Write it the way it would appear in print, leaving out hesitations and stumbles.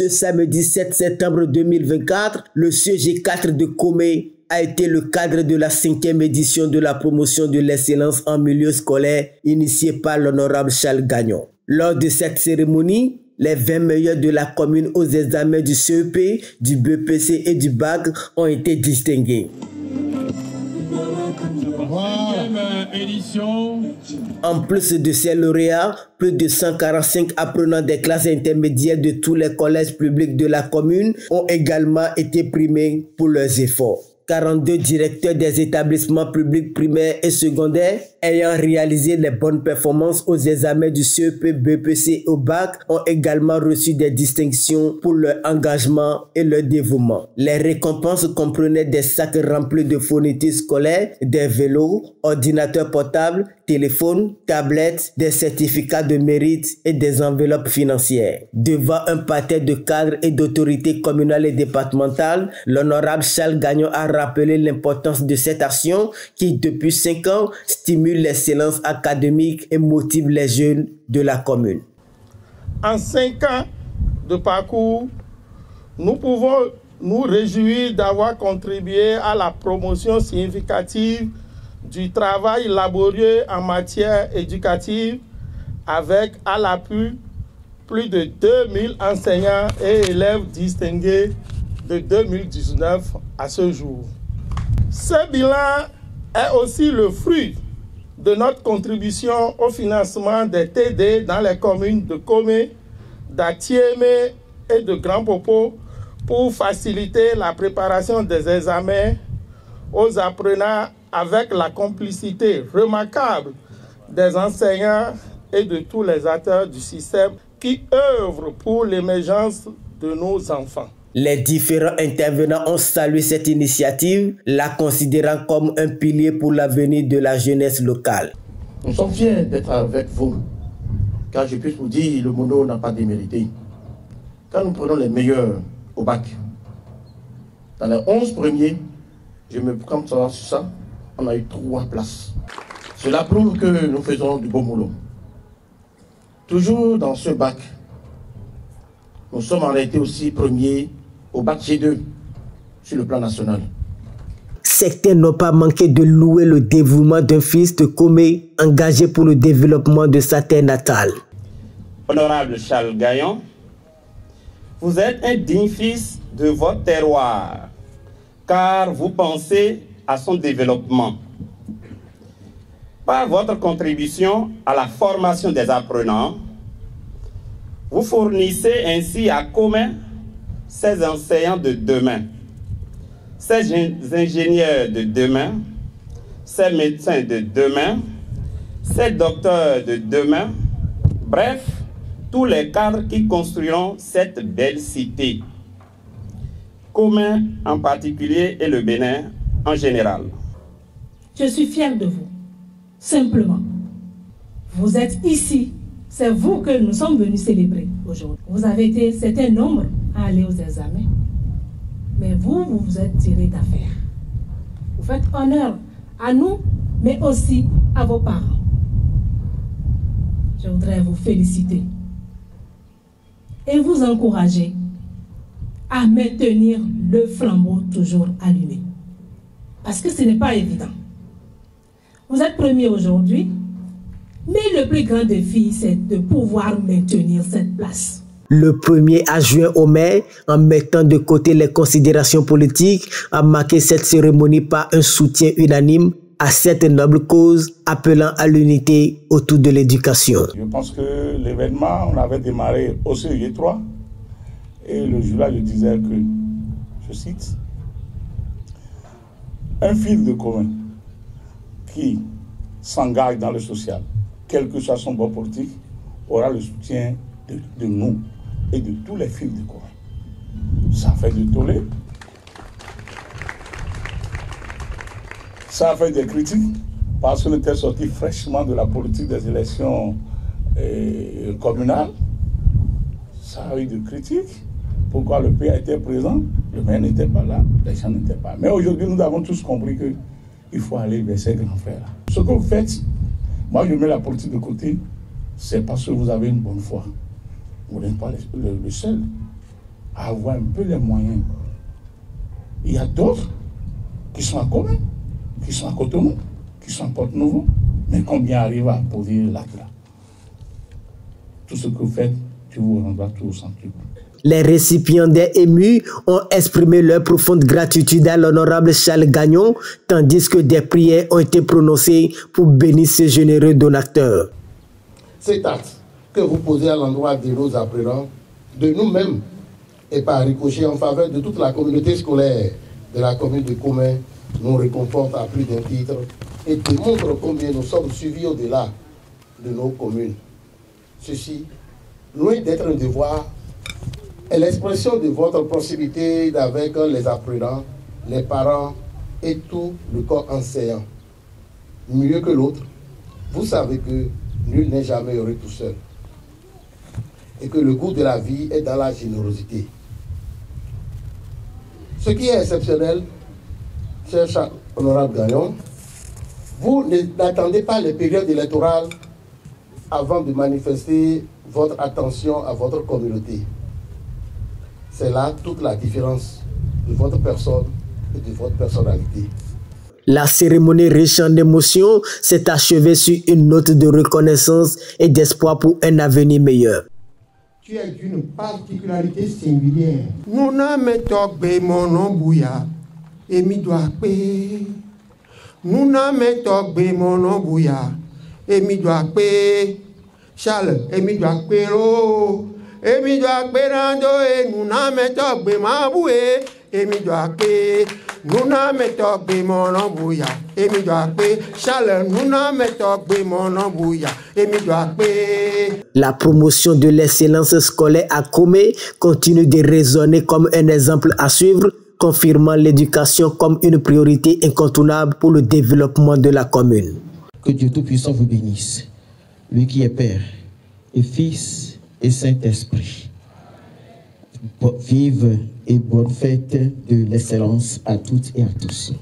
Ce samedi 7 septembre 2024, le CEG4 de Komé a été le cadre de la 5e édition de la promotion de l'excellence en milieu scolaire initiée par l'honorable Charles Gagnon. Lors de cette cérémonie, les 20 meilleurs de la commune aux examens du CEP, du BEPC et du BAC ont été distingués. En plus de ces lauréats, plus de 145 apprenants des classes intermédiaires de tous les collèges publics de la commune ont également été primés pour leurs efforts. 42 directeurs des établissements publics primaires et secondaires ayant réalisé les bonnes performances aux examens du CEP, BEPC et au BAC ont également reçu des distinctions pour leur engagement et leur dévouement. Les récompenses comprenaient des sacs remplis de fournitures scolaires, des vélos, ordinateurs portables, téléphones, tablettes, des certificats de mérite et des enveloppes financières. Devant un parterre de cadres et d'autorités communales et départementales, l'honorable Charles Gagnon a rappelé l'importance de cette action qui, depuis 5 ans, stimule l'excellence académique et motive les jeunes de la commune. En 5 ans de parcours, nous pouvons nous réjouir d'avoir contribué à la promotion significative du travail laborieux en matière éducative avec à l'appui plus de 2000 enseignants et élèves distingués de 2019 à ce jour. Ce bilan est aussi le fruit de notre contribution au financement des TD dans les communes de Komé, d'Atiémé et de Grand Popo pour faciliter la préparation des examens aux apprenants avec la complicité remarquable des enseignants et de tous les acteurs du système qui œuvrent pour l'émergence de nos enfants. Les différents intervenants ont salué cette initiative, la considérant comme un pilier pour l'avenir de la jeunesse locale. Nous sommes fiers d'être avec vous, car je peux vous dire, le mono n'a pas démérité. Quand nous prenons les meilleurs au bac, dans les 11 premiers, je me prends sur ça, on a eu 3 places. Cela prouve que nous faisons du beau boulot. Toujours dans ce bac, nous sommes en réalité aussi premiers au bac G2 sur le plan national. Certains n'ont pas manqué de louer le dévouement d'un fils de Komé engagé pour le développement de sa terre natale. Honorable Charles Gagnon, vous êtes un digne fils de votre terroir, car vous pensez à son développement. Par votre contribution à la formation des apprenants, vous fournissez ainsi à Komé ces enseignants de demain, ces ingénieurs de demain, ces médecins de demain, ces docteurs de demain, bref, tous les cadres qui construiront cette belle cité. Komé en particulier et le Bénin en général. Je suis fier de vous, simplement. Vous êtes ici, c'est vous que nous sommes venus célébrer aujourd'hui. Vous avez été certain nombre à aller aux examens, mais vous vous êtes tiré d'affaire. Vous faites honneur à nous, mais aussi à vos parents. Je voudrais vous féliciter et vous encourager à maintenir le flambeau toujours allumé. Parce que ce n'est pas évident. Vous êtes premier aujourd'hui, mais le plus grand défi, c'est de pouvoir maintenir cette place. Le premier adjoint au maire, en mettant de côté les considérations politiques, a marqué cette cérémonie par un soutien unanime à cette noble cause, appelant à l'unité autour de l'éducation. Je pense que l'événement, on avait démarré au CEG 3, et le jour-là, je disais que, je cite, un fils de commun qui s'engage dans le social, quel que soit son bord politique, aura le soutien de nous et de tous les fils de commun. Ça fait du tollé. Ça a fait des critiques parce qu'on était sorti fraîchement de la politique des élections communales. Ça a eu des critiques. Pourquoi le pays était présent, le maire n'était pas là, les gens n'étaient pas là. Mais aujourd'hui, nous avons tous compris qu'il faut aller vers ces grands frères-là. Ce que vous faites, moi je mets la politique de côté, c'est parce que vous avez une bonne foi. Vous n'êtes pas le seul. à avoir un peu les moyens. Il y a d'autres qui sont à Comé, qui sont à Cotonou, qui sont à Porte-Nouveau, mais combien arrivent à poser l'acte là? Tout ce que vous faites, tu vous rendras tout au centre. Les récipiendaires émus ont exprimé leur profonde gratitude à l'honorable Charles Gagnon, tandis que des prières ont été prononcées pour bénir ce généreux donateur. Cet acte que vous posez à l'endroit de nos apprenants, de nous-mêmes, et par ricochet en faveur de toute la communauté scolaire de la commune de Comé, nous réconforte à plus d'un titre et démontre combien nous sommes suivis au-delà de nos communes. Ceci, loin d'être un devoir, est l'expression de votre proximité avec les apprenants, les parents et tout le corps enseignant. Mieux que l'autre, vous savez que nul n'est jamais heureux tout seul et que le goût de la vie est dans la générosité. Ce qui est exceptionnel, cher honorable Gagnon, vous n'attendez pas les périodes électorales avant de manifester votre attention à votre communauté. C'est là toute la différence de votre personne et de votre personnalité. La cérémonie riche en émotions s'est achevée sur une note de reconnaissance et d'espoir pour un avenir meilleur. Tu es d'une particularité singulière. Nous n'avons pas mon nom bouya et mi doit payer. Nous n'avons pas mon nom bouya et mi doit payer. Charles et mi doit payer. Et mi doit payer et nous n'avons pas ma bouée et mi doit payer. Nous n'avons pas mon nom bouya et mi doit payer. Charles nous n'avons pas mon nom bouya et mi doit payer. La promotion de l'excellence scolaire à Comé continue de résonner comme un exemple à suivre, confirmant l'éducation comme une priorité incontournable pour le développement de la commune. Que Dieu Tout-Puissant vous bénisse, lui qui est Père et Fils et Saint-Esprit. Vive et bonne fête de l'excellence à toutes et à tous.